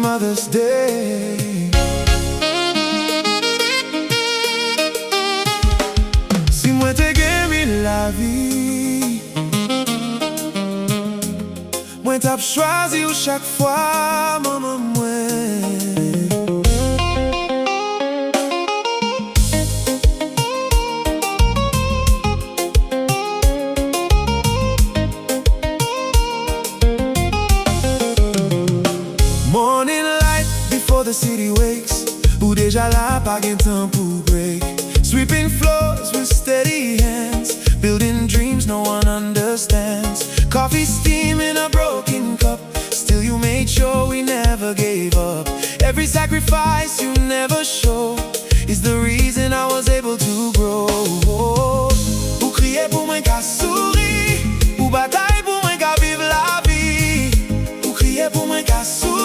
Mother's Day. Si mwen te gen mi la vi, mwen tap chwazi ou chak fwa Manman Mwen. Morning light before the city wakes, ou deja la pa gen tan pou break. Sweeping floors with steady hands, building dreams no one understands. Coffee steam in a broken cup, still you made sure we never gave up. Every sacrifice you never show is the reason I was able to grow. Ou kriye pou mwen ka souri, ou batay pou mwen ka vive la vie. Ou kriye pou mwen ka souri.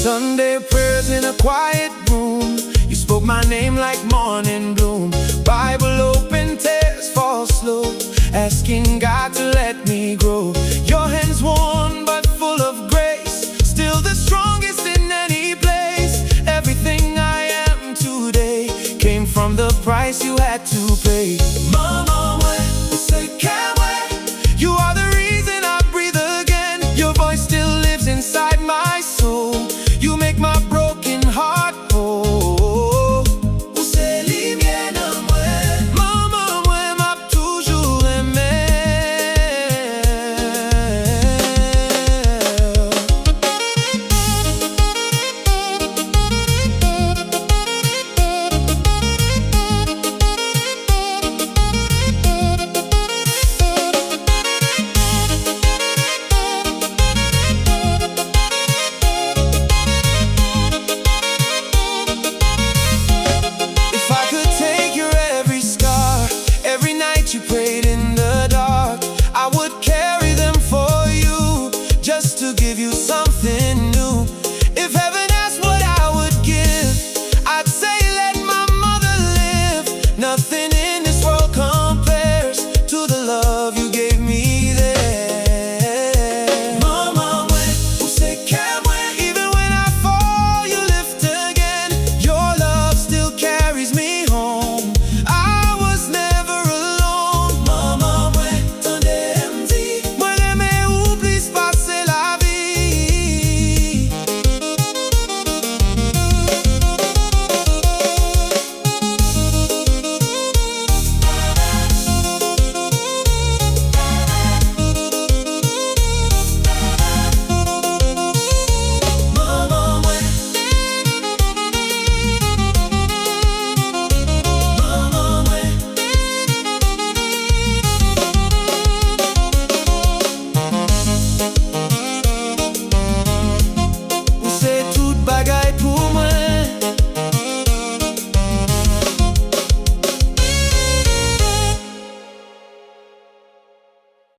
Sunday prayers in a quiet room, you spoke my name like morning bloom. Bible open, tears fall slow, asking God to let me grow. Your hands worn but full of grace, still the strongest in any place. Everything I am today came from the price you had to pay.